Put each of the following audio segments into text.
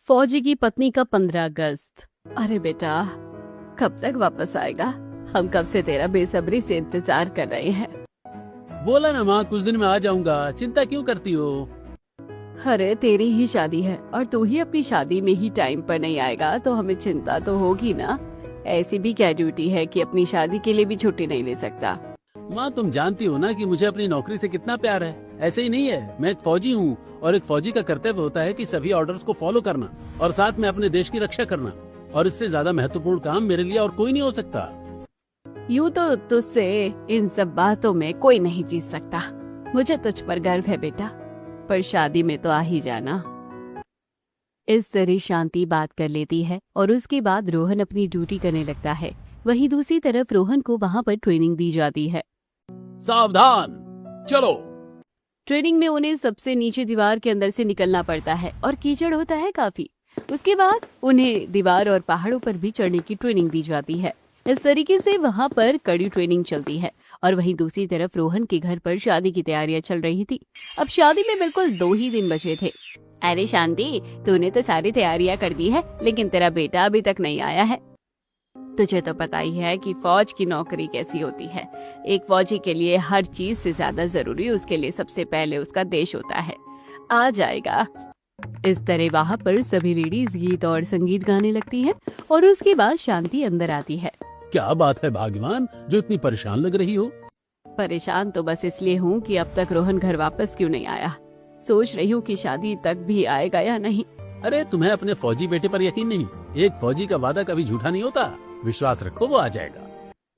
फौजी की पत्नी का 15 अगस्त। अरे बेटा, कब तक वापस आएगा? हम कब से तेरा बेसब्री से इंतजार कर रहे हैं। बोला ना माँ, कुछ दिन में आ जाऊंगा, चिंता क्यों करती हो? अरे तेरी ही शादी है और तू ही अपनी शादी में ही टाइम पर नहीं आएगा तो हमें चिंता तो होगी ना। ऐसी भी क्या ड्यूटी है कि अपनी शादी के लिए भी छुट्टी नहीं ले सकता? माँ, तुम जानती हो ना कि मुझे अपनी नौकरी से कितना प्यार है। ऐसे ही नहीं है, मैं एक फौजी हूँ और एक फौजी का कर्तव्य होता है कि सभी ऑर्डर्स को फॉलो करना और साथ में अपने देश की रक्षा करना। और इससे ज्यादा महत्वपूर्ण काम मेरे लिए और कोई नहीं हो सकता। यूँ तो तुझसे इन सब बातों में कोई नहीं जीत सकता। मुझे तुझ पर गर्व है बेटा, पर शादी में तो आ ही जाना। इस तरह शांति बात कर लेती है और उसके बाद रोहन अपनी ड्यूटी करने लगता है। वहीं दूसरी तरफ रोहन को वहाँ पर ट्रेनिंग दी जाती है। सावधान, चलो। ट्रेनिंग में उन्हें सबसे नीचे दीवार के अंदर से निकलना पड़ता है और कीचड़ होता है काफी। उसके बाद उन्हें दीवार और पहाड़ों पर भी चढ़ने की ट्रेनिंग दी जाती है। इस तरीके से वहाँ पर कड़ी ट्रेनिंग चलती है। और वहीं दूसरी तरफ रोहन के घर पर शादी की तैयारियां चल रही थी। अब शादी में बिल्कुल 2 ही दिन बचे थे। अरे शांति, तूने तो सारी तैयारियां कर दी है, लेकिन तेरा बेटा अभी तक नहीं आया है। तुझे तो पता ही है कि फौज की नौकरी कैसी होती है। एक फौजी के लिए हर चीज से ज्यादा जरूरी उसके लिए सबसे पहले उसका देश होता है। आ जाएगा। इस तरह वहाँ पर सभी लेडीज गीत और संगीत गाने लगती हैं और उसके बाद शांति अंदर आती है। क्या बात है भाग्यवान, जो इतनी परेशान लग रही हो? परेशान तो बस इसलिए हूँ कि अब तक रोहन घर वापस क्यों नहीं आया। सोच रही हूँ कि शादी तक भी आएगा या नहीं। अरे तुम्हें अपने फौजी बेटे पर यकीन नहीं? एक फौजी का वादा कभी झूठा नहीं होता। विश्वास रखो, वो आ जाएगा।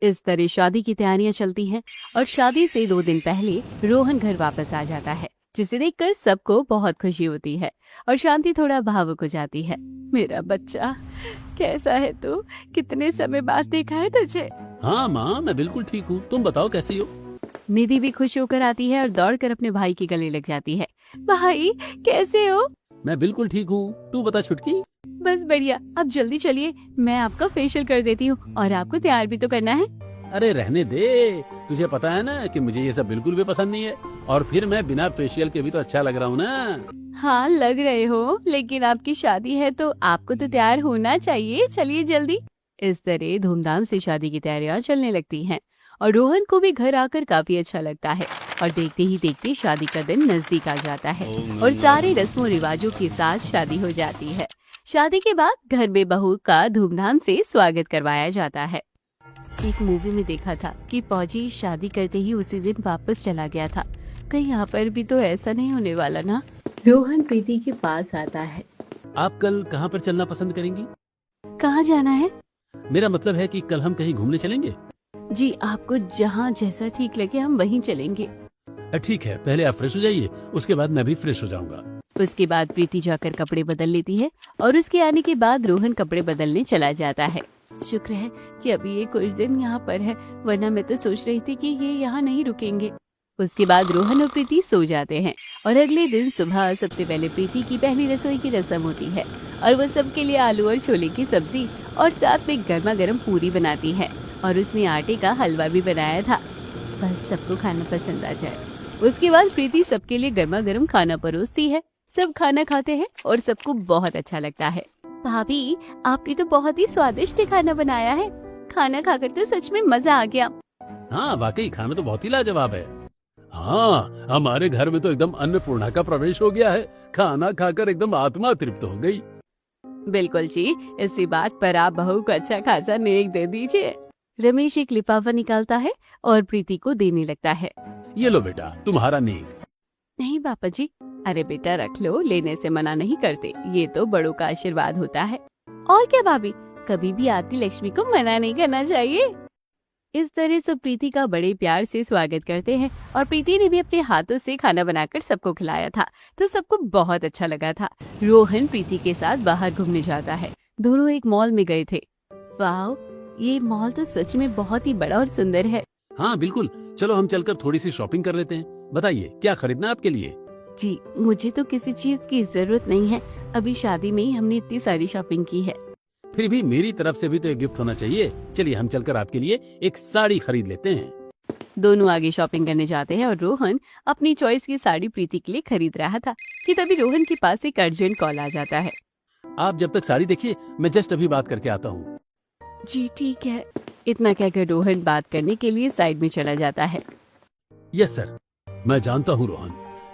इस तरह शादी की तैयारियां चलती हैं और शादी से 2 दिन पहले रोहन घर वापस आ जाता है, जिसे देखकर सबको बहुत खुशी होती है और शांति थोड़ा भावुक हो जाती है। मेरा बच्चा, कैसा है तू? कितने समय बाद देखा है तुझे। हाँ माँ, मैं बिल्कुल ठीक हूँ। तुम बताओ कैसी हो? निधि भी खुश होकर आती है और दौड़कर अपने भाई के गले लग जाती है। भाई, कैसे हो? मैं बिल्कुल ठीक हूँ। तू बता छुटकी। बस बढ़िया। अब जल्दी चलिए, मैं आपका फेशियल कर देती हूँ और आपको तैयार भी तो करना है। अरे रहने दे, तुझे पता है ना कि मुझे ये सब बिल्कुल भी पसंद नहीं है। और फिर मैं बिना फेशियल के भी तो अच्छा लग रहा हूँ ना। हाँ लग रहे हो, लेकिन आपकी शादी है तो आपको तो तैयार होना चाहिए। चलिए जल्दी। इस तरह धूमधाम से शादी की तैयारियां चलने लगती हैं और रोहन को भी घर आकर काफी अच्छा लगता है। और देखते ही देखते शादी का दिन नजदीक आ जाता है और सारे रस्मों रिवाजों के साथ शादी हो जाती है। शादी के बाद घर में बहू का धूमधाम से स्वागत करवाया जाता है। एक मूवी में देखा था कि फौजी शादी करते ही उसी दिन वापस चला गया था। कहीं यहाँ पर भी तो ऐसा नहीं होने वाला ना। रोहन प्रीति के पास आता है। आप कल कहाँ पर चलना पसंद करेंगी? कहाँ जाना है? मेरा मतलब है कि कल हम कहीं घूमने चलेंगे। जी, आपको जहाँ जैसा ठीक लगे हम वहीं चलेंगे। ठीक है, पहले आप फ्रेश हो जाइए, उसके बाद मैं भी फ्रेश हो जाऊंगा। उसके बाद प्रीति जाकर कपड़े बदल लेती है और उसके आने के बाद रोहन कपड़े बदलने चला जाता है। शुक्र है कि अभी ये कुछ दिन यहाँ पर है, वरना मैं तो सोच रही थी कि ये यहाँ नहीं रुकेंगे। उसके बाद रोहन और प्रीति सो जाते हैं और अगले दिन सुबह सबसे पहले प्रीति की पहली रसोई की रस्म होती है और वो सबके लिए आलू और छोले की सब्जी और साथ में गर्मा गर्म पूरी बनाती है और उसने आटे का हलवा भी बनाया था। बस सबको खाना पसंद आ जाए। उसके बाद प्रीति सबके लिए गर्मा गर्म खाना परोसती है। सब खाना खाते हैं और सबको बहुत अच्छा लगता है। भाभी, आपने तो बहुत ही स्वादिष्ट खाना बनाया है। खाना खाकर तो सच में मजा आ गया। हाँ वाकई, खाना तो बहुत ही लाजवाब है। हाँ, हमारे घर में तो एकदम अन्नपूर्णा का प्रवेश हो गया है। खाना खाकर एकदम आत्मा तृप्त हो गई। बिल्कुल जी, इसी बात पर आप बहू को अच्छा खासा नेक दे दीजिए। रमेश एक लिफाफा निकालता है और प्रीति को देने लगता है। ये लो बेटा, तुम्हारा नेक। नहीं पापा जी। अरे बेटा रख लो, लेने से मना नहीं करते, ये तो बड़ों का आशीर्वाद होता है। और क्या भाभी, कभी भी आती लक्ष्मी को मना नहीं करना चाहिए। इस तरह सब प्रीति का बड़े प्यार से स्वागत करते हैं और प्रीति ने भी अपने हाथों से खाना बनाकर सबको खिलाया था, तो सबको बहुत अच्छा लगा था। रोहन प्रीति के साथ बाहर घूमने जाता है। दोनों एक मॉल में गए थे। वाह, ये मॉल तो सच में बहुत ही बड़ा और सुंदर है। हाँ बिल्कुल, चलो हम चलकर थोड़ी सी शॉपिंग कर लेते हैं। बताइए क्या खरीदना है आपके लिए? जी, मुझे तो किसी चीज की जरूरत नहीं है। अभी शादी में ही हमने इतनी सारी शॉपिंग की है। फिर भी मेरी तरफ से भी तो एक गिफ्ट होना चाहिए। चलिए हम चलकर आपके लिए एक साड़ी खरीद लेते हैं। दोनों आगे शॉपिंग करने जाते हैं और रोहन अपनी चॉइस की साड़ी प्रीति के लिए खरीद रहा था कि तभी रोहन के पास एक अर्जेंट कॉल आ जाता है। आप जब तक साड़ी देखिए, मैं जस्ट अभी बात करके आता हूँ। जी ठीक है। इतना कहकर रोहन बात करने के लिए साइड में चला जाता है। Yes sir. मैं जानता हूँ रोहन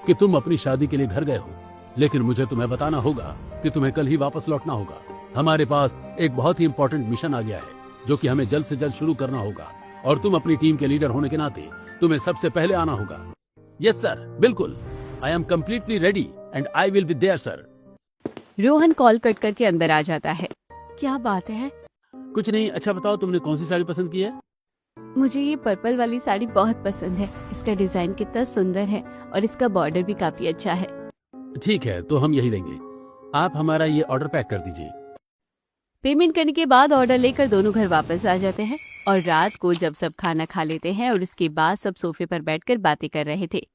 कि तुम अपनी शादी के लिए घर गए हो, लेकिन मुझे तुम्हें बताना होगा कि तुम्हें कल ही वापस लौटना होगा। हमारे पास एक बहुत ही इंपॉर्टेंट मिशन आ गया है जो कि हमें जल्द से जल्द शुरू करना होगा, और तुम अपनी टीम के लीडर होने के नाते तुम्हें सबसे पहले आना होगा। यस सर, बिल्कुल। I am completely ready and I will be there sir. Rohan call cut करके अंदर आ जाता है। क्या बात है? कुछ नहीं। अच्छा बताओ, तुमने कौन सी साड़ी पसंद की है? मुझे ये पर्पल वाली साड़ी बहुत पसंद है। इसका डिजाइन कितना सुंदर है और इसका बॉर्डर भी काफी अच्छा है। ठीक है, तो हम यही देंगे। आप हमारा ये ऑर्डर पैक कर दीजिए। पेमेंट करने के बाद ऑर्डर लेकर दोनों घर वापस आ जाते हैं और रात को जब सब खाना खा लेते हैं और उसके बाद सब सोफे पर बैठकर बातें कर रहे थे।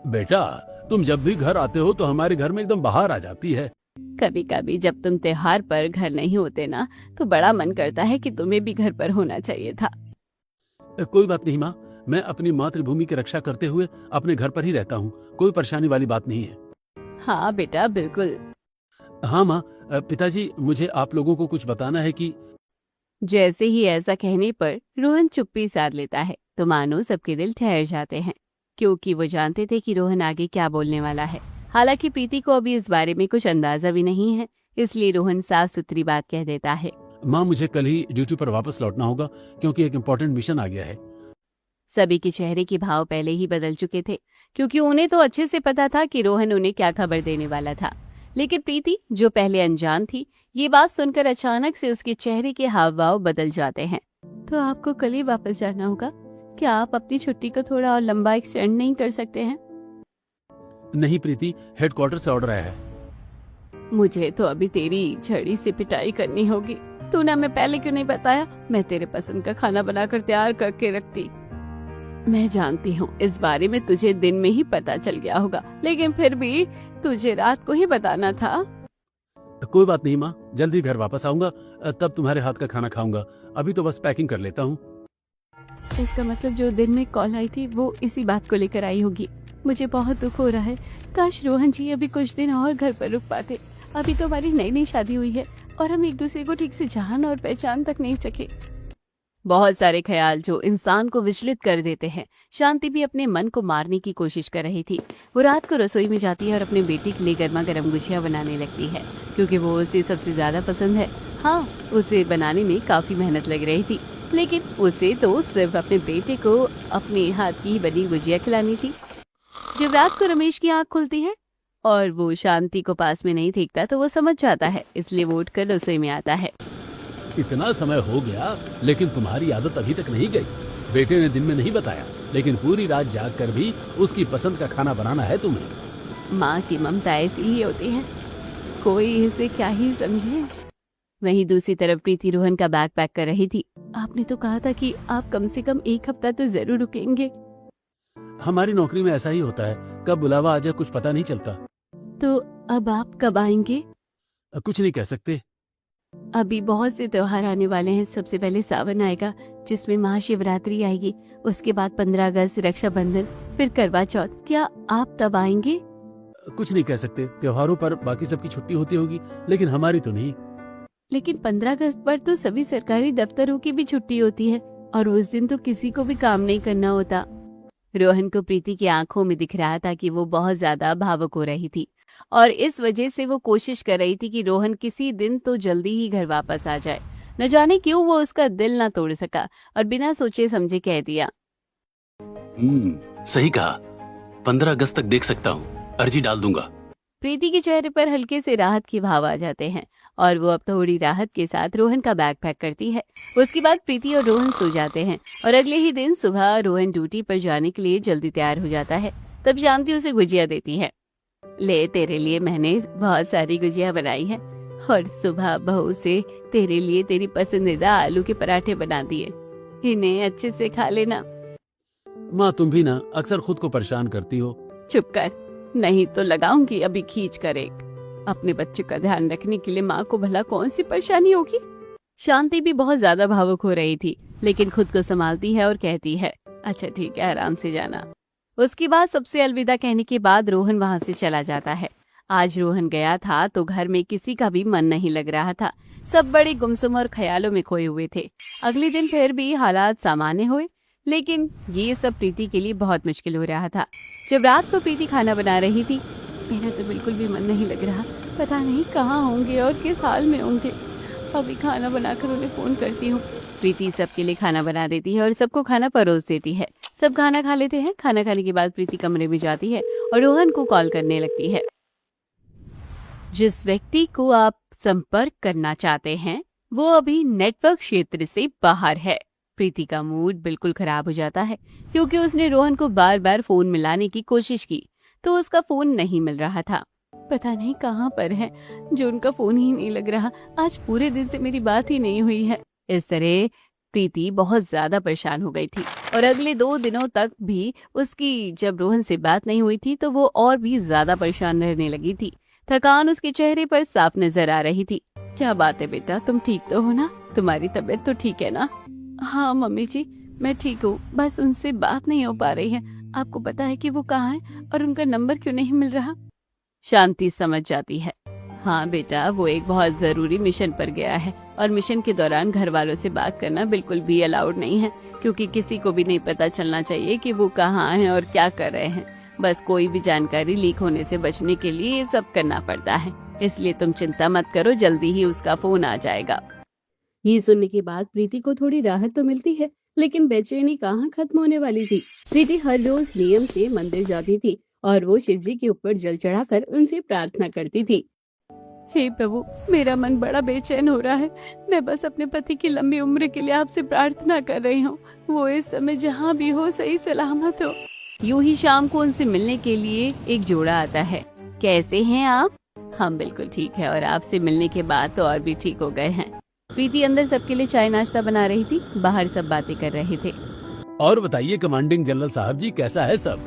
बेटा, तुम जब भी घर आते हो तो हमारे घर में एकदम बाहर आ जाती है। कभी कभी जब तुम त्योहार पर घर नहीं होते ना, तो बड़ा मन करता है कि तुम्हें भी घर पर होना चाहिए था। कोई बात नहीं माँ, मैं अपनी मातृभूमि की रक्षा करते हुए अपने घर पर ही रहता हूँ। कोई परेशानी वाली बात नहीं है। हाँ बेटा, बिल्कुल। हाँ माँ, पिताजी मुझे आप लोगों को कुछ बताना है कि। जैसे ही ऐसा कहने पर रोहन चुप्पी साध लेता है तो मानो सबके दिल ठहर जाते हैं, क्योंकि वो जानते थे कि रोहन आगे क्या बोलने वाला है। हालांकि प्रीति को अभी इस बारे में कुछ अंदाजा भी नहीं है, इसलिए रोहन साफ सुथरी बात कह देता है। माँ, मुझे कल ही ड्यूटी पर वापस लौटना होगा क्योंकि एक इम्पोर्टेंट मिशन आ गया है। सभी के चेहरे के भाव पहले ही बदल चुके थे, क्योंकि उन्हें तो अच्छे से पता था कि रोहन उन्हें क्या खबर देने वाला था। लेकिन प्रीति, जो पहले अनजान थी, ये बात सुनकर अचानक से उसके चेहरे के हाव भाव बदल जाते हैं। तो आपको कल ही वापस जाना होगा? क्या आप अपनी छुट्टी को थोड़ा और लंबा एक्सटेंड नहीं कर सकते हैं? नहीं प्रीति, हेडक्वार्टर से ऑर्डर आया है। मुझे तो अभी तेरी छड़ी से पिटाई करनी होगी। तूने हमें पहले क्यों नहीं बताया? मैं तेरे पसंद का खाना बनाकर तैयार करके रखती। मैं जानती हूँ इस बारे में तुझे दिन में ही पता चल गया होगा, लेकिन फिर भी तुझे रात को ही बताना था। कोई बात नहीं माँ, जल्दी घर वापस आऊंगा, तब तुम्हारे हाथ का खाना खाऊंगा। अभी तो बस पैकिंग कर लेता हूँ। इसका मतलब जो दिन में कॉल आई थी वो इसी बात को लेकर आई होगी। मुझे बहुत दुख हो रहा है। काश रोहन जी अभी कुछ दिन और घर पर रुक पाते। अभी तो हमारी नई नई शादी हुई है और हम एक दूसरे को ठीक से जान और पहचान तक नहीं सके। बहुत सारे ख्याल जो इंसान को विचलित कर देते हैं। शांति भी अपने मन को मारने की कोशिश कर रही थी। वो रात को रसोई में जाती है और अपने बेटे के लिए गर्मा गर्म गुजिया बनाने लगती है, क्योंकि वो उसे सबसे ज्यादा पसंद है। हाँ, उसे बनाने में काफी मेहनत लग रही थी, लेकिन उसे तो सिर्फ अपने बेटे को अपने हाथ की बनी गुजिया खिलानी थी। जब रात को रमेश की आंख खुलती है और वो शांति को पास में नहीं देखता तो वो समझ जाता है, इसलिए वो उठकर रसोई में आता है। इतना समय हो गया लेकिन तुम्हारी आदत अभी तक नहीं गई। बेटे ने दिन में नहीं बताया, लेकिन पूरी रात जाग कर भी उसकी पसंद का खाना बनाना है तुम्हें। माँ की ममता ऐसी ही होती है, कोई इसे क्या ही समझे। वहीं दूसरी तरफ प्रीति रोहन का बैग पैक कर रही थी। आपने तो कहा था कि आप कम से कम एक हफ्ता तो जरूर रुकेंगे। हमारी नौकरी में ऐसा ही होता है, कब बुलावा आ जाए कुछ पता नहीं चलता। तो अब आप कब आएंगे? कुछ नहीं कह सकते। अभी बहुत से त्योहार आने वाले हैं। सबसे पहले सावन आएगा, जिसमें महाशिवरात्रि आएगी। उसके बाद 15 अगस्त, रक्षाबंधन, फिर करवा चौथ। क्या आप तब आएंगे? कुछ नहीं कह सकते। त्योहारों पर बाकी सबकी छुट्टी होती होगी, लेकिन हमारी तो नहीं। लेकिन 15 अगस्त पर तो सभी सरकारी दफ्तरों की भी छुट्टी होती है और उस दिन तो किसी को भी काम नहीं करना होता। रोहन को प्रीति की आंखों में दिख रहा था कि वो बहुत ज्यादा भावुक हो रही थी और इस वजह से वो कोशिश कर रही थी कि रोहन किसी दिन तो जल्दी ही घर वापस आ जाए। न जाने क्यों वो उसका दिल ना तोड़ सका और बिना सोचे समझे कह दिया। सही कहा, 15 अगस्त तक देख सकता हूँ, अर्जी डाल दूंगा। प्रीति के चेहरे पर हल्के से राहत के भाव आ जाते हैं और वो अब थोड़ी राहत के साथ रोहन का बैग पैक करती है। उसके बाद प्रीति और रोहन सो जाते हैं और अगले ही दिन सुबह रोहन ड्यूटी पर जाने के लिए जल्दी तैयार हो जाता है। तब शांति उसे गुजिया देती है। ले, तेरे लिए मैंने बहुत सारी गुजिया बनाई है और सुबह बहू से तेरे लिए तेरी पसंदीदा आलू के पराठे बना दिए। इन्हें अच्छे से खा लेना। माँ, तुम भी ना अक्सर खुद को परेशान करती हो। चुप कर, नहीं तो लगाऊंगी अभी खींच कर एक। अपने बच्चे का ध्यान रखने के लिए माँ को भला कौन सी परेशानी होगी। शांति भी बहुत ज्यादा भावुक हो रही थी, लेकिन खुद को संभालती है और कहती है, अच्छा ठीक है, आराम से जाना। उसके बाद सबसे अलविदा कहने के बाद रोहन वहां से चला जाता है। आज रोहन गया था तो घर में किसी का भी मन नहीं लग रहा था। सब बड़े गुमसुम और ख्यालों में खोए हुए थे। अगले दिन फिर भी हालात सामान्य हुए, लेकिन ये सब प्रीति के लिए बहुत मुश्किल हो रहा था। जब रात को प्रीति खाना बना रही थी, मेरा तो बिल्कुल भी मन नहीं लग रहा, पता नहीं कहाँ होंगे और किस हाल में होंगे। अभी खाना बनाकर उन्हें फोन करती हूँ। प्रीति सबके लिए खाना बना देती है और सबको खाना परोस देती है। सब खाना खा लेते हैं। खाना खाने के बाद प्रीति कमरे में जाती है और रोहन को कॉल करने लगती है। जिस व्यक्ति को आप संपर्क करना चाहते हैं वो अभी नेटवर्क क्षेत्र से बाहर है। प्रीति का मूड बिल्कुल खराब हो जाता है क्योंकि उसने रोहन को बार बार फोन मिलाने की कोशिश की तो उसका फोन नहीं मिल रहा था। पता नहीं कहाँ पर है जो उनका फोन ही नहीं लग रहा। आज पूरे दिन से मेरी बात ही नहीं हुई है। इस तरह प्रीति बहुत ज्यादा परेशान हो गई थी और अगले 2 दिनों तक भी उसकी जब रोहन से बात नहीं हुई थी तो वो और भी ज्यादा परेशान रहने लगी थी। थकान उसके चेहरे पर साफ नजर आ रही थी। क्या बात है बेटा, तुम ठीक तो हो ना? तुम्हारी तबीयत तो ठीक है ना? हाँ मम्मी जी, मैं ठीक हूँ, बस उनसे बात नहीं हो पा रही है। आपको पता है कि वो कहाँ है और उनका नंबर क्यों नहीं मिल रहा? शांति समझ जाती है। हाँ बेटा, वो एक बहुत जरूरी मिशन पर गया है और मिशन के दौरान घर वालों से बात करना बिल्कुल भी अलाउड नहीं है, क्योंकि किसी को भी नहीं पता चलना चाहिए कि वो कहाँ है और क्या कर रहे हैं। बस कोई भी जानकारी लीक होने से बचने के लिए ये सब करना पड़ता है। इसलिए तुम चिंता मत करो, जल्दी ही उसका फोन आ जाएगा। ये सुनने के बाद प्रीति को थोड़ी राहत तो मिलती है, लेकिन बेचैनी कहाँ खत्म होने वाली थी। प्रीति हर रोज नियम से मंदिर जाती थी और वो शिव जी के ऊपर जल चढ़ाकर उनसे प्रार्थना करती थी। हे प्रभु, मेरा मन बड़ा बेचैन हो रहा है। मैं बस अपने पति की लंबी उम्र के लिए आपसे प्रार्थना कर रही हूँ। वो इस समय जहाँ भी हो सही सलामत हो। यूं ही शाम को उनसे मिलने के लिए एक जोड़ा आता है। कैसे हैं आप? हम बिल्कुल ठीक है और आपसे मिलने के बाद तो और भी ठीक हो गए हैं। प्रीति अंदर सबके लिए चाय नाश्ता बना रही थी, बाहर सब बातें कर रहे थे। और बताइए कमांडिंग जनरल साहब जी, कैसा है सब?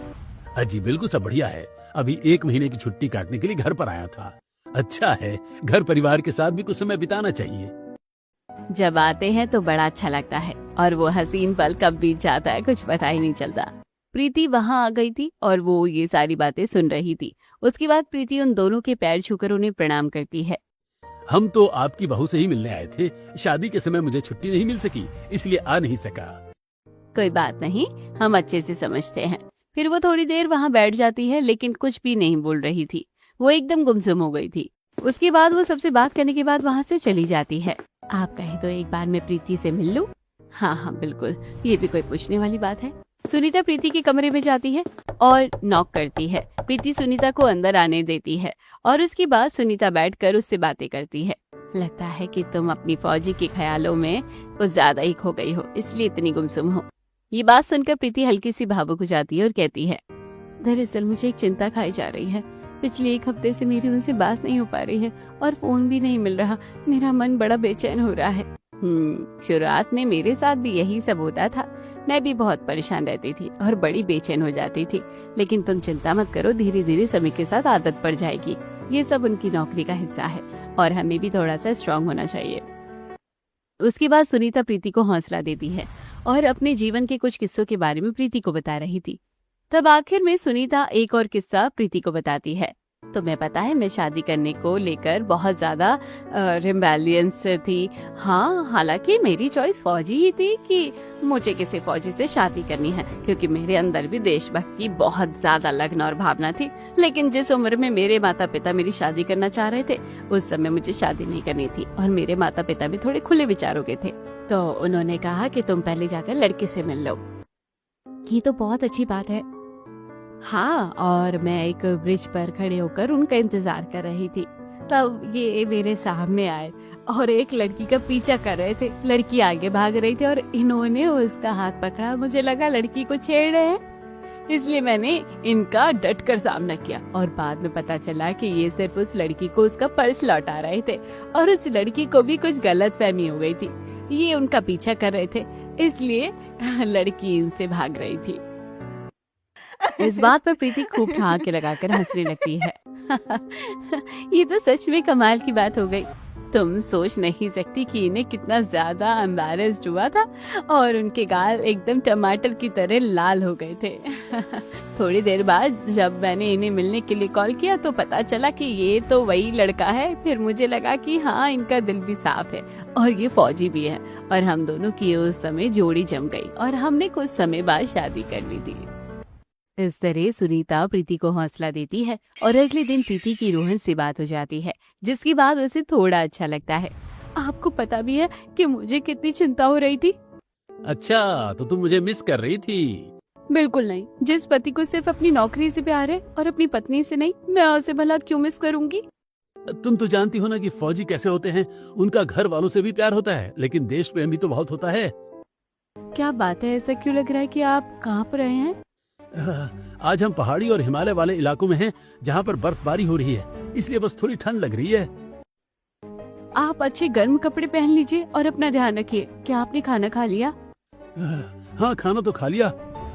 जी बिल्कुल सब बढ़िया है। अभी 1 महीने की छुट्टी काटने के लिए घर पर आया था। अच्छा है, घर परिवार के साथ भी कुछ समय बिताना चाहिए। जब आते हैं तो बड़ा अच्छा लगता है और वो हसीन पल कब बीत जाता है कुछ पता ही नहीं चलता। प्रीति वहाँ आ गई थी और वो ये सारी बातें सुन रही थी। उसके बाद प्रीति उन दोनों के पैर छूकर उन्हें प्रणाम करती है। हम तो आपकी बहू से ही मिलने आए थे। शादी के समय मुझे छुट्टी नहीं मिल सकी, इसलिए आ नहीं सका। कोई बात नहीं, हम अच्छे से समझते हैं। फिर वो थोड़ी देर वहाँ बैठ जाती है, लेकिन कुछ भी नहीं बोल रही थी। वो एकदम गुमसुम हो गई थी। उसके बाद वो सबसे बात करने के बाद वहाँ से चली जाती है। आप कहे तो एक बार मैं प्रीति से मिल लूं? हाँ हाँ बिल्कुल, ये भी कोई पूछने वाली बात है। सुनीता प्रीति के कमरे में जाती है और नॉक करती है। प्रीति सुनीता को अंदर आने देती है और उसके बाद सुनीता बैठकर उससे बातें करती है। लगता है कि तुम अपनी फौजी के ख्यालों में कुछ ज्यादा ही खो गई हो, इसलिए इतनी गुमसुम हो। ये बात सुनकर प्रीति हल्की सी भावुक हो जाती है और कहती है, दरअसल मुझे एक चिंता खाई जा रही है। पिछले 1 हफ्ते से मेरी उनसे बात नहीं हो पा रही है और फोन भी नहीं मिल रहा। मेरा मन बड़ा बेचैन हो रहा है। शुरुआत में मेरे साथ भी यही सब होता था। मैं भी बहुत परेशान रहती थी और बड़ी बेचैन हो जाती थी, लेकिन तुम चिंता मत करो, धीरे धीरे समय के साथ आदत पड़ जाएगी। ये सब उनकी नौकरी का हिस्सा है और हमें भी थोड़ा सा स्ट्रांग होना चाहिए। उसके बाद सुनीता प्रीति को हौसला देती है और अपने जीवन के कुछ किस्सों के बारे में प्रीति को बता रही थी। तब आखिर में सुनीता एक और किस्सा प्रीति को बताती है। तुम्हें पता है, मैं शादी करने को लेकर बहुत ज्यादा रिबेलियंस थी। हाँ, हालांकि मेरी चॉइस फौजी ही थी कि मुझे किसी फौजी से शादी करनी है, क्योंकि मेरे अंदर भी देशभक्ति की बहुत ज्यादा लगन और भावना थी। लेकिन जिस उम्र में मेरे माता पिता मेरी शादी करना चाह रहे थे, उस समय मुझे शादी नहीं करनी थी और मेरे माता पिता भी थोड़े खुले विचारों के थे। तो उन्होंने कहा कि तुम पहले जाकर लड़के से मिल लो। ये तो बहुत अच्छी बात है। हाँ, और मैं एक ब्रिज पर खड़े होकर उनका इंतजार कर रही थी। तब ये मेरे सामने आए और एक लड़की का पीछा कर रहे थे। लड़की आगे भाग रही थी और इन्होंने उसका हाथ पकड़ा। मुझे लगा लड़की को छेड़ रहे हैं, इसलिए मैंने इनका डटकर सामना किया और बाद में पता चला कि ये सिर्फ उस लड़की को उसका पर्स लौटा रहे थे और उस लड़की को भी कुछ गलतफहमी हो गई थी। ये उनका पीछा कर रहे थे, इसलिए लड़की इनसे भाग रही थी। इस बात पर प्रीति खूब ठहाके लगाकर हंसने लगती है। ये तो सच में कमाल की बात हो गई। तुम सोच नहीं सकती कि इन्हें कितना ज्यादा एम्बैरेस्ड हुआ था और उनके गाल एकदम टमाटर की तरह लाल हो गए थे। थोड़ी देर बाद जब मैंने इन्हें मिलने के लिए कॉल किया तो पता चला कि ये तो वही लड़का है। फिर मुझे लगा कि हाँ, इनका दिल भी साफ है और ये फौजी भी है और हम दोनों की उस समय जोड़ी जम गई और हमने कुछ समय बाद शादी कर ली थी। इस तरह सुनीता प्रीति को हौसला देती है और अगले दिन प्रीति की रोहन से बात हो जाती है, जिसकी बात उसे थोड़ा अच्छा लगता है। आपको पता भी है कि मुझे कितनी चिंता हो रही थी? अच्छा, तो तुम मुझे मिस कर रही थी? बिल्कुल नहीं। जिस पति को सिर्फ अपनी नौकरी से प्यार है और अपनी पत्नी से नहीं, मैं उसे भला क्यों मिस करूंगी? तुम तो जानती हो ना कि फौजी कैसे होते हैं। उनका घर वालों से भी प्यार होता है, लेकिन देश प्रेम भी तो बहुत होता है। क्या बात है, ऐसा क्यों लग रहा है कि आप कहाँ पर रहे हैं? आज हम पहाड़ी और हिमालय वाले इलाकों में हैं, जहाँ पर बर्फबारी हो रही है, इसलिए बस थोड़ी ठंड लग रही है। आप अच्छे गर्म कपड़े पहन लीजिए और अपना ध्यान रखिए। क्या आपने खाना खा लिया? हाँ, खाना तो खा लिया।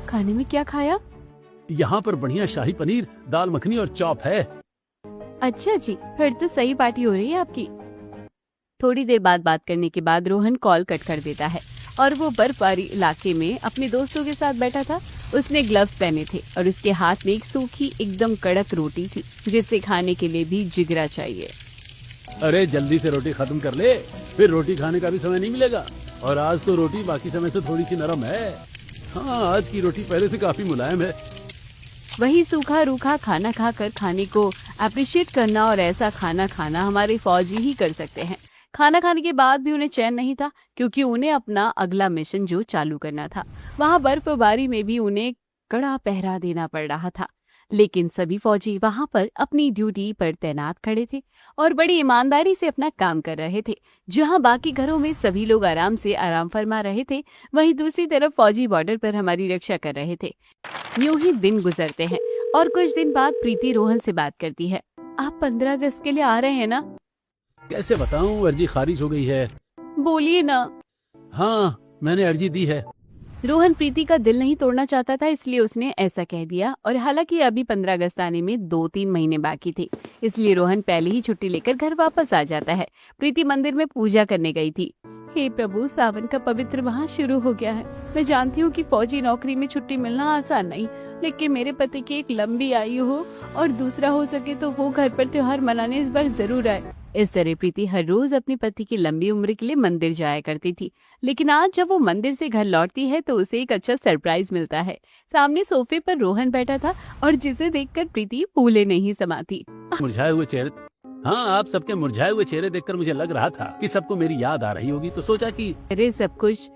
खाने में क्या खाया? यहाँ पर बढ़िया शाही पनीर, दाल मखनी और चॉप है। अच्छा जी, फिर तो सही पार्टी हो रही है आपकी। थोड़ी देर बाद बात करने के बाद रोहन कॉल कट कर देता है और वो बर्फबारी इलाके में अपने दोस्तों के साथ बैठा था। उसने ग्लव्स पहने थे और उसके हाथ में एक सूखी एकदम कड़क रोटी थी, जिसे खाने के लिए भी जिगरा चाहिए। अरे जल्दी से रोटी खत्म कर ले, फिर रोटी खाने का भी समय नहीं मिलेगा। और आज तो रोटी बाकी समय से थोड़ी सी नरम है। हाँ, आज की रोटी पहले से काफी मुलायम है। वही सूखा रूखा खाना खाकर खाने को अप्रिशिएट करना और ऐसा खाना खाना हमारे फौजी ही कर सकते हैं। खाना खाने के बाद भी उन्हें चैन नहीं था, क्योंकि उन्हें अपना अगला मिशन जो चालू करना था, वहाँ बर्फबारी में भी उन्हें कड़ा पहरा देना पड़ रहा था। लेकिन सभी फौजी वहाँ पर अपनी ड्यूटी पर तैनात खड़े थे और बड़ी ईमानदारी से अपना काम कर रहे थे। जहाँ बाकी घरों में सभी लोग आराम से आराम फरमा रहे थे, वहीं दूसरी तरफ फौजी बॉर्डर पर हमारी रक्षा कर रहे थे। यूं ही दिन गुजरते हैं और कुछ दिन बाद प्रीति रोहन से बात करती है। आप 15 अगस्त के लिए आ रहे हैं ना? कैसे बताऊं, अर्जी खारिज हो गई है। बोलिए ना। हाँ, मैंने अर्जी दी है। रोहन प्रीति का दिल नहीं तोड़ना चाहता था, इसलिए उसने ऐसा कह दिया। और हालांकि अभी 15 अगस्त आने में 2-3 महीने बाकी थे, इसलिए रोहन पहले ही छुट्टी लेकर घर वापस आ जाता है। प्रीति मंदिर में पूजा करने गई थी। हे प्रभु, सावन का पवित्र माह शुरू हो गया है। मैं जानती हूँ कि फौजी नौकरी में छुट्टी मिलना आसान नहीं, लेकिन मेरे पति की एक लंबी आयु हो और दूसरा हो सके तो वो घर पर त्योहार मनाने इस बार जरूर आए। इस तरह प्रीति हर रोज अपने पति की लंबी उम्र के लिए मंदिर जाया करती थी। लेकिन आज जब वो मंदिर से घर लौटती है तो उसे एक अच्छा सरप्राइज मिलता है। सामने सोफे पर रोहन बैठा था और जिसे देखकर प्रीति फूले नहीं समाती। मुरझाए हुए चेहरे, हाँ, आप सबके मुरझाए हुए चेहरे देखकर मुझे लग रहा था कि सबको मेरी याद आ रही होगी, तो सोचा कि अरे सब कुछ।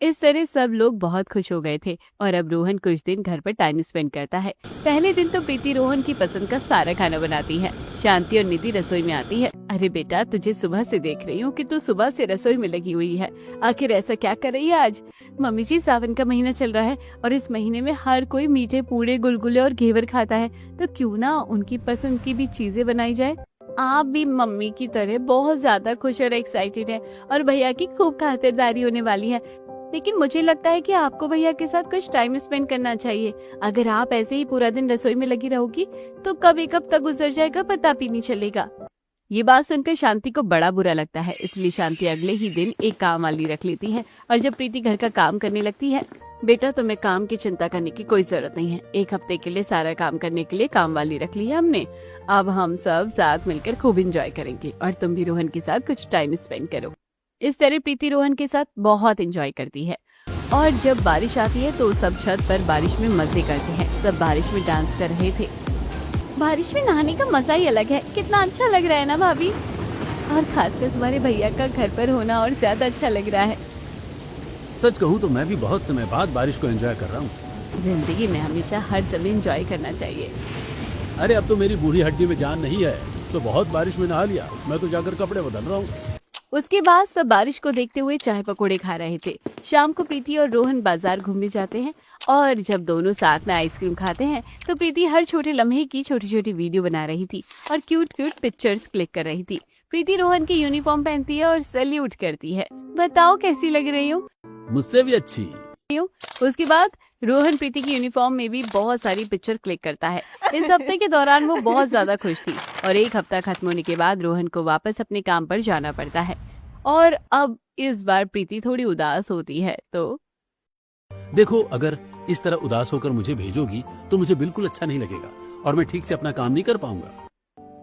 इस तरह सब लोग बहुत खुश हो गए थे और अब रोहन कुछ दिन घर पर टाइम स्पेंड करता है। पहले दिन तो प्रीति रोहन की पसंद का सारा खाना बनाती है। शांति और निधि रसोई में आती है। अरे बेटा, तुझे सुबह से देख रही हूँ कि तू सुबह से रसोई में लगी हुई है। आखिर ऐसा क्या कर रही है आज? मम्मी जी, सावन का महीना चल रहा है और इस महीने में हर कोई मीठे पूड़े, गुलगुले और घेवर खाता है, तो क्यों ना उनकी पसंद की भी चीजें बनाई जाए। आप भी मम्मी की तरह बहुत ज्यादा खुश और एक्साइटेड है और भैया की खूब खातिरदारी होने वाली है। लेकिन मुझे लगता है कि आपको भैया के साथ कुछ टाइम स्पेंड करना चाहिए। अगर आप ऐसे ही पूरा दिन रसोई में लगी रहोगी तो कब तक गुजर जाएगा पता भी नहीं चलेगा। ये बात सुनकर शांति को बड़ा बुरा लगता है, इसलिए शांति अगले ही दिन एक काम वाली रख लेती है। और जब प्रीति घर का काम करने लगती है, बेटा तुम्हें काम की चिंता करने की कोई जरूरत नहीं है। 1 हफ्ते के लिए सारा काम करने के लिए काम वाली रख ली है हमने। अब हम सब साथ मिलकर खूब एंजॉय करेंगे और तुम भी रोहन के साथ कुछ टाइम स्पेंड करो। इस तरह प्रीति रोहन के साथ बहुत एंजॉय करती है। और जब बारिश आती है तो सब छत पर बारिश में मजे करते हैं। सब बारिश में डांस कर रहे थे। बारिश में नहाने का मजा ही अलग है। कितना अच्छा लग रहा है ना भाभी? और खासकर तुम्हारे भैया का घर पर होना और ज्यादा अच्छा लग रहा है। सच कहूँ तो मैं भी बहुत समय बाद बारिश को एंजॉय कर रहा हूँ। जिंदगी में हमेशा हर समय एंजॉय करना चाहिए। अरे अब तो मेरी बूढ़ी हड्डी में जान नहीं है, तो बहुत बारिश में नहा लिया। मैं तो जाकर कपड़े बदल रहा हूँ। उसके बाद सब बारिश को देखते हुए चाय पकोड़े खा रहे थे। शाम को प्रीति और रोहन बाजार घूमने जाते हैं और जब दोनों साथ में आइसक्रीम खाते हैं तो प्रीति हर छोटे लम्हे की छोटी छोटी वीडियो बना रही थी और क्यूट पिक्चर्स क्लिक कर रही थी। प्रीति रोहन की यूनिफॉर्म पहनती है और सैल्यूट करती है। बताओ कैसी लग रही हूँ? मुझसे भी अच्छी। हूँ। उसके बाद रोहन प्रीति की यूनिफॉर्म में भी बहुत सारी पिक्चर क्लिक करता है। इस हफ्ते के दौरान वो बहुत ज्यादा खुश थी और एक हफ्ता खत्म होने के बाद रोहन को वापस अपने काम पर जाना पड़ता है और अब इस बार प्रीति थोड़ी उदास होती है। तो देखो, अगर इस तरह उदास होकर मुझे भेजोगी तो मुझे बिल्कुल अच्छा नहीं लगेगा और मैं ठीक से अपना काम नहीं कर पाऊंगा।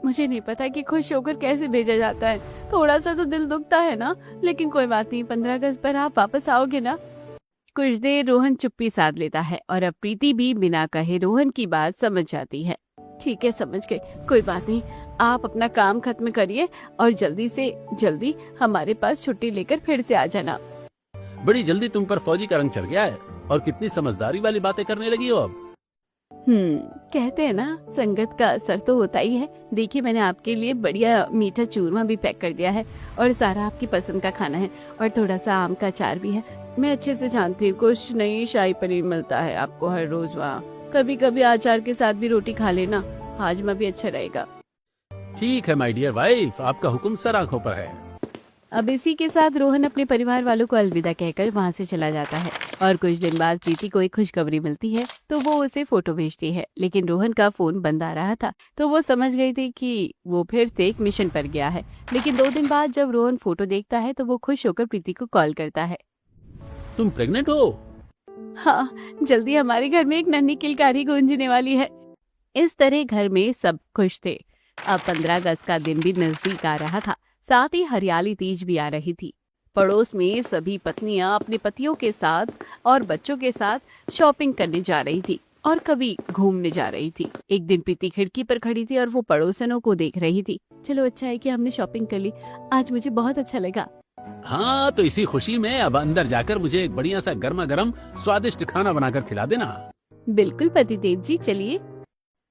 मुझे नहीं पता कि खुश होकर कैसे भेजा जाता है, थोड़ा सा तो दिल दुखता है ना, लेकिन कोई बात नहीं, 15 अगस्त पर आप वापस आओगे ना। कुछ देर रोहन चुप्पी साध लेता है और अब प्रीति भी बिना कहे रोहन की बात समझ जाती है। ठीक है, समझ गई, कोई बात नहीं, आप अपना काम खत्म करिए और जल्दी से जल्दी हमारे पास छुट्टी लेकर फिर से आ जाना। बड़ी जल्दी तुम पर फौजी का रंग चढ़ गया है और कितनी समझदारी वाली बातें करने लगी हो अब। कहते हैं ना, संगत का असर तो होता ही है। देखिए, मैंने आपके लिए बढ़िया मीठा चूरमा भी पैक कर दिया है और सारा आपकी पसंद का खाना है और थोड़ा सा आम का अचार भी है। मैं अच्छे से जानती हूँ कुछ नहीं शाही पनीर मिलता है आपको हर रोज वहाँ। कभी कभी अचार के साथ भी रोटी खा लेना, हाजमा भी अच्छा रहेगा। ठीक है माय डियर वाइफ, आपका हुक्म सर आंखों पर है। अब इसी के साथ रोहन अपने परिवार वालों को अलविदा कहकर वहाँ से चला जाता है और कुछ दिन बाद प्रीति को एक खुशखबरी मिलती है तो वो उसे फोटो भेजती है, लेकिन रोहन का फोन बंद आ रहा था तो वो समझ गई थी कि वो फिर से एक मिशन पर गया है। लेकिन 2 दिन बाद जब रोहन फोटो देखता है तो वो खुश होकर प्रीति को कॉल करता है। तुम प्रेग्नेंट हो? हाँ, जल्दी हमारे घर में एक नन्ही किलकारी गूंजने वाली है। इस तरह घर में सब खुश थे। अब 15 अगस्त का दिन भी नजदीक आ रहा था, साथ ही हरियाली तीज भी आ रही थी। पड़ोस में सभी पत्नियां अपने पतियों के साथ और बच्चों के साथ शॉपिंग करने जा रही थी और कभी घूमने जा रही थी। एक दिन प्रीति खिड़की पर खड़ी थी और वो पड़ोसनों को देख रही थी। चलो, अच्छा है कि हमने शॉपिंग कर ली, आज मुझे बहुत अच्छा लगा। हाँ, तो इसी खुशी में अब अंदर जाकर मुझे एक बढ़िया सा गर्मा गर्म स्वादिष्ट खाना बनाकर खिला देना। बिल्कुल पतिदेव जी, चलिए।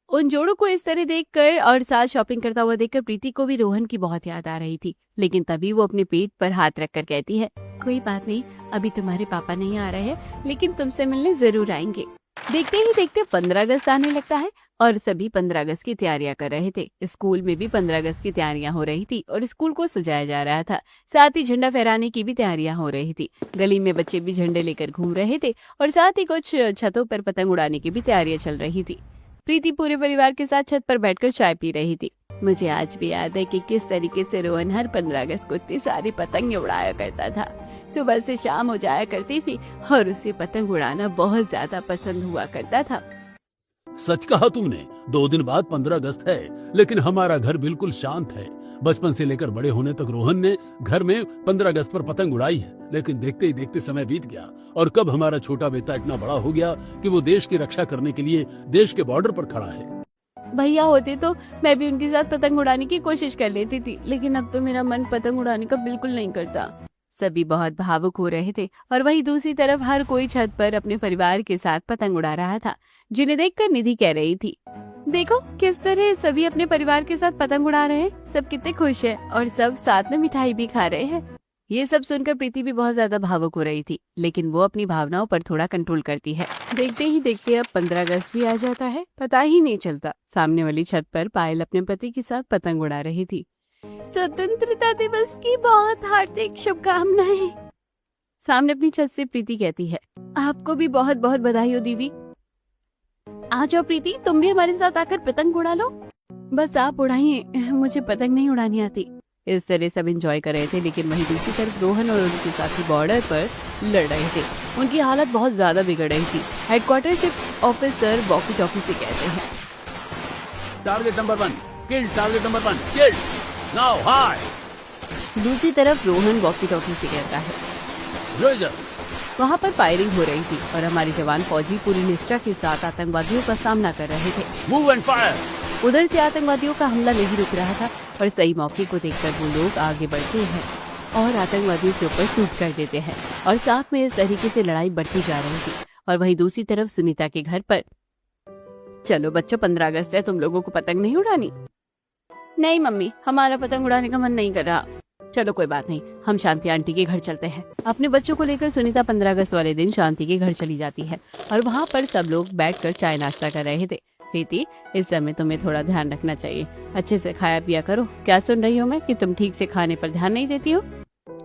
उन जोड़ों को इस तरह देखकर और साथ शॉपिंग करता हुआ देखकर प्रीति को भी रोहन की बहुत याद आ रही थी। लेकिन तभी वो अपने पेट पर हाथ रखकर कहती है, कोई बात नहीं, अभी तुम्हारे पापा नहीं आ रहे हैं, लेकिन तुमसे मिलने जरूर आएंगे। देखते ही देखते 15 अगस्त आने लगता है और सभी 15 अगस्त की तैयारियां कर रहे थे। स्कूल में भी 15 अगस्त की तैयारियां हो रही थी और स्कूल को सजाया जा रहा था। साथ ही झंडा फहराने की भी तैयारियां हो रही थी। गली में बच्चे भी झंडे लेकर घूम रहे थे और साथ ही कुछ छतों पर पतंग उड़ाने की भी तैयारियां चल रही थी। प्रीति पूरे परिवार के साथ छत पर बैठकर चाय पी रही थी। मुझे आज भी याद है कि किस तरीके से रोहन हर 15 अगस्त को इतनी सारी पतंग उड़ाया करता था। सुबह से शाम हो जाया करती थी और उसे पतंग उड़ाना बहुत ज्यादा पसंद हुआ करता था। सच कहा तुमने, 2 दिन बाद 15 अगस्त है, लेकिन हमारा घर बिल्कुल शांत है। बचपन से लेकर बड़े होने तक रोहन ने घर में 15 अगस्त पर पतंग उड़ाई है, लेकिन देखते ही देखते समय बीत गया और कब हमारा छोटा बेटा इतना बड़ा हो गया कि वो देश की रक्षा करने के लिए देश के बॉर्डर पर खड़ा है। भैया होते तो मैं भी उनके साथ पतंग उड़ाने की कोशिश कर लेती थी, लेकिन अब तो मेरा मन पतंग उड़ाने का बिल्कुल नहीं करता। सभी बहुत भावुक हो रहे थे और वहीं दूसरी तरफ हर कोई छत पर अपने परिवार के साथ पतंग उड़ा रहा था, जिन्हें देखकर निधि कह रही थी, देखो किस तरह सभी अपने परिवार के साथ पतंग उड़ा रहे हैं, सब कितने खुश हैं और सब साथ में मिठाई भी खा रहे हैं। ये सब सुनकर प्रीति भी बहुत ज्यादा भावुक हो रही थी, लेकिन वो अपनी भावनाओं पर थोड़ा कंट्रोल करती है। देखते ही देखते अब 15 अगस्त भी आ जाता है, पता ही नहीं चलता। सामने वाली छत पर पायल अपने पति के साथ पतंग उड़ा रही थी। स्वतंत्रता दिवस की बहुत हार्दिक शुभकामनाएं। सामने अपनी छत से प्रीति कहती है, आपको भी बहुत बहुत बधाई हो दीदी। आ जाओ प्रीति, तुम भी हमारे साथ आकर पतंग उड़ा लो। बस आप उड़ाइए, मुझे पतंग नहीं उड़ानी आती। इस तरह सब एंजॉय कर रहे थे, लेकिन वहीं दूसरी तरफ रोहन और उनके साथी बॉर्डर पर लड़ रहे थे। उनकी हालत बहुत ज्यादा बिगड़ रही थी। Headquarter chief officer walkie talkie से कहते हैं, टारगेट नंबर 1 किल, टारगेट नंबर 1 किल, नाउ हाई। दूसरी तरफ रोहन वॉकी टॉकी से कहता है, रोजर। वहाँ पर फायरिंग हो रही थी और हमारे जवान फौजी पूरी निष्ठा के साथ आतंकवादियों का सामना कर रहे थे। Move and fire. उधर से आतंकवादियों का हमला नहीं रुक रहा था और सही मौके को देखकर वो लोग आगे बढ़ते हैं और आतंकवादियों के ऊपर शूट कर देते हैं और साथ में इस तरीके से लड़ाई बढ़ती जा रही थी। और वहीं दूसरी तरफ सुनीता के घर पर, चलो बच्चों 15 अगस्त है, तुम लोगों को पतंग नहीं उड़ानी? नहीं मम्मी, हमारा पतंग उड़ाने का मन नहीं कर रहा। चलो कोई बात नहीं, हम शांति आंटी के घर चलते हैं। अपने बच्चों को लेकर सुनीता 15 अगस्त वाले दिन शांति के घर चली जाती है और वहाँ पर सब लोग बैठकर चाय नाश्ता कर रहे थे। प्रीति, इस समय तुम्हें थोड़ा ध्यान रखना चाहिए, अच्छे से खाया पिया करो। क्या सुन रही हूँ मैं कि तुम ठीक से खाने पर ध्यान नहीं देती हो?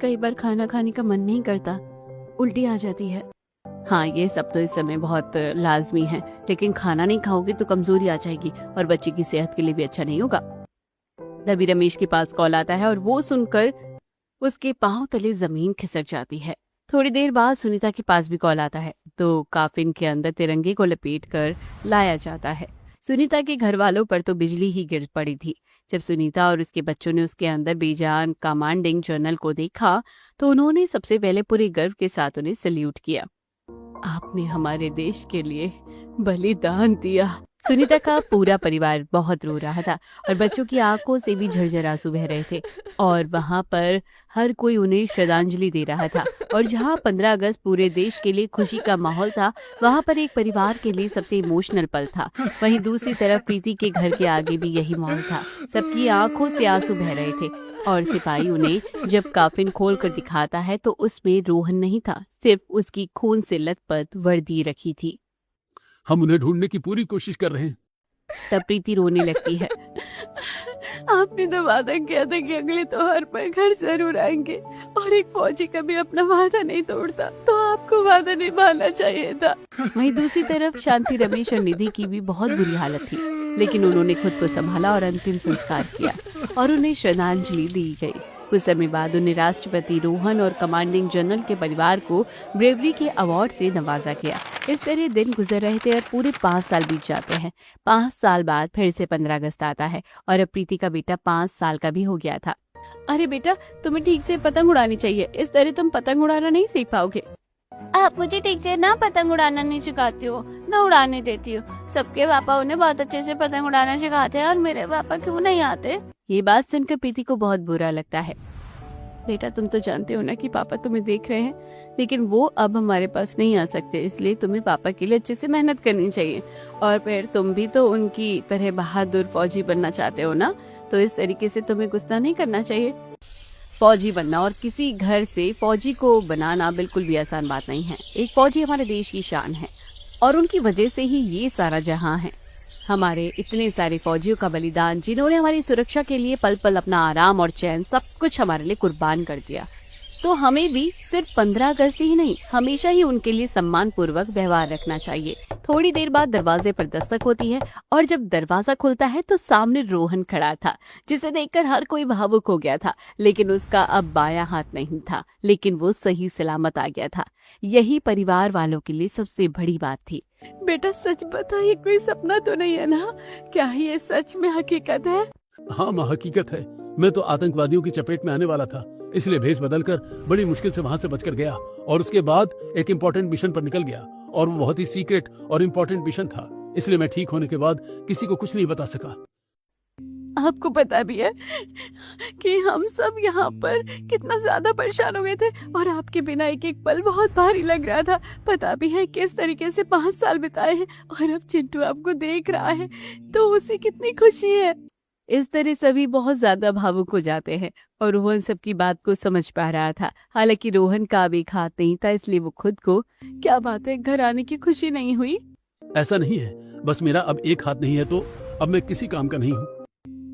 कई बार खाना खाने का मन नहीं करता, उल्टी आ जाती है। हाँ, ये सब तो इस समय बहुत लाजमी है, लेकिन खाना नहीं खाओगे तो कमजोरी आ जाएगी और बच्चे की सेहत के लिए भी अच्छा नहीं होगा। तभी रमेश के पास कॉल आता है और वो सुनकर उसके पांव तले जमीन खिसक जाती है। थोड़ी देर बाद सुनीता के पास भी कॉल आता है तो काफिन के अंदर तिरंगे को लपेट कर लाया जाता है। सुनीता के घर वालों पर तो बिजली ही गिर पड़ी थी। जब सुनीता और उसके बच्चों ने उसके अंदर बेजान कमांडिंग जनरल को देखा तो उन्होंने सबसे पहले पूरे गर्व के साथ उन्हें सल्यूट किया। आपने हमारे देश के लिए बलिदान दिया। सुनीता का पूरा परिवार बहुत रो रहा था और बच्चों की आंखों से भी झरझर आंसू बह रहे थे और वहां पर हर कोई उन्हें श्रद्धांजलि दे रहा था। और जहां 15 अगस्त पूरे देश के लिए खुशी का माहौल था, वहां पर एक परिवार के लिए सबसे इमोशनल पल था। वहीं दूसरी तरफ प्रीति के घर के आगे भी यही माहौल था। सबकी आंखों से आंसू बह रहे थे और सिपाही उन्हें जब काफिन खोल कर दिखाता है तो उसमें रोहन नहीं था, सिर्फ उसकी खून से लथपथ वर्दी रखी थी। हम उन्हें ढूंढने की पूरी कोशिश कर रहे हैं। तब प्रीति रोने लगती है। आपने तो वादा किया था कि अगले त्योहार पर घर जरूर आएंगे और एक फौजी कभी अपना वादा नहीं तोड़ता, तो आपको वादा निभाना चाहिए था। वहीं दूसरी तरफ शांति, रमेश और निधि की भी बहुत बुरी हालत थी, लेकिन उन्होंने खुद को संभाला और अंतिम संस्कार किया और उन्हें श्रद्धांजलि दी गई। कुछ समय बाद उन्हें राष्ट्रपति रोहन और कमांडिंग जनरल के परिवार को ब्रेवरी के अवार्ड से नवाजा गया। इस तरह दिन गुजर रहे थे और पूरे 5 साल बीत जाते हैं। 5 साल बाद फिर से 15 अगस्त आता है और अब प्रीति का बेटा 5 साल का भी हो गया था। अरे बेटा, तुम्हें ठीक से पतंग उड़ानी चाहिए, इस तरह तुम पतंग उड़ाना नहीं सीख पाओगे। आप मुझे ठीक से ना पतंग उड़ाना नहीं सिखाती हो, ना उड़ाने देती हो। सबके पापा उन्हें बहुत अच्छे से पतंग उड़ाना सिखाते हैं और मेरे पापा क्यों नहीं आते। ये बात सुनकर प्रीति को बहुत बुरा लगता है। बेटा, तुम तो जानते हो ना कि पापा तुम्हें देख रहे हैं, लेकिन वो अब हमारे पास नहीं आ सकते, इसलिए तुम्हें पापा के लिए अच्छे से मेहनत करनी चाहिए। और फिर तुम भी तो उनकी तरह बहादुर फौजी बनना चाहते हो ना, तो इस तरीके से तुम्हें गुस्सा नहीं करना चाहिए। फौजी बनना और किसी घर से फौजी को बनाना बिल्कुल भी आसान बात नहीं है। एक फौजी हमारे देश की शान है और उनकी वजह से ही ये सारा जहां है। हमारे इतने सारे फौजियों का बलिदान, जिन्होंने हमारी सुरक्षा के लिए पल पल अपना आराम और चैन सब कुछ हमारे लिए कुर्बान कर दिया, तो हमें भी सिर्फ 15 अगस्त ही नहीं, हमेशा ही उनके लिए सम्मान पूर्वक व्यवहार रखना चाहिए। थोड़ी देर बाद दरवाजे पर दस्तक होती है और जब दरवाजा खुलता है तो सामने रोहन खड़ा था, जिसे देखकर हर कोई भावुक हो गया था। लेकिन उसका अब बायां हाथ नहीं था, लेकिन वो सही सलामत आ गया था। यही परिवार वालों के लिए सबसे बड़ी बात थी। बेटा, सच बता, ये कोई सपना तो नहीं है ना? क्या ये सच में हकीकत है? हाँ माँ, हकीकत है। मैं तो आतंकवादियों की चपेट में आने वाला था, इसलिए भेष बदलकर बड़ी मुश्किल से वहाँ से बचकर गया और उसके बाद एक इम्पोर्टेंट मिशन पर निकल गया और वो बहुत ही सीक्रेट और इम्पोर्टेंट मिशन था, इसलिए मैं ठीक होने के बाद किसी को कुछ नहीं बता सका। आपको पता भी है कि हम सब यहाँ पर कितना ज्यादा परेशान हो गए थे और आपके बिना एक एक पल बहुत भारी लग रहा था। पता भी है किस तरीके से 5 साल बिताए हैं और अब चिंटू आपको देख रहा है तो उसे कितनी खुशी है। इस तरह सभी बहुत ज्यादा भावुक हो जाते हैं और रोहन सबकी बात को समझ पा रहा था। हालांकि रोहन का अब एक हाथ नहीं था, इसलिए वो खुद को, क्या बात है, घर आने की खुशी नहीं हुई? ऐसा नहीं है, बस मेरा अब एक हाथ नहीं है तो अब मैं किसी काम का नहीं हूँ।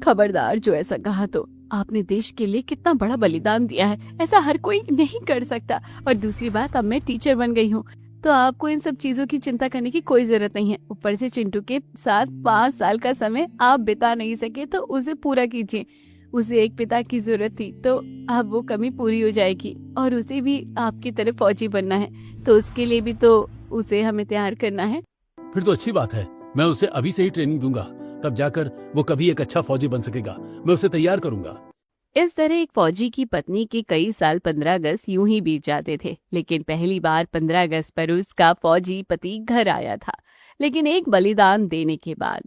खबरदार, जो ऐसा कहा तो आपने देश के लिए कितना बड़ा बलिदान दिया है, ऐसा हर कोई नहीं कर सकता। और दूसरी बात, अब मैं टीचर बन गई हूँ तो आपको इन सब चीजों की चिंता करने की कोई जरूरत नहीं है। ऊपर से चिंटू के साथ 5 साल का समय आप बिता नहीं सके तो उसे पूरा कीजिए। उसे एक पिता की जरूरत थी तो अब वो कमी पूरी हो जाएगी और उसे भी आपकी तरह फौजी बनना है, तो उसके लिए भी तो उसे हमें तैयार करना है। फिर तो अच्छी बात है, मैं उसे अभी से ही ट्रेनिंग दूंगा, तब जाकर वो कभी एक अच्छा फौजी बन सकेगा। मैं उसे तैयार करूंगा। इस तरह एक फौजी की पत्नी के कई साल 15 अगस्त यूं ही बीत जाते थे, लेकिन पहली बार 15 अगस्त पर उसका फौजी पति घर आया था। लेकिन एक बलिदान देने के बाद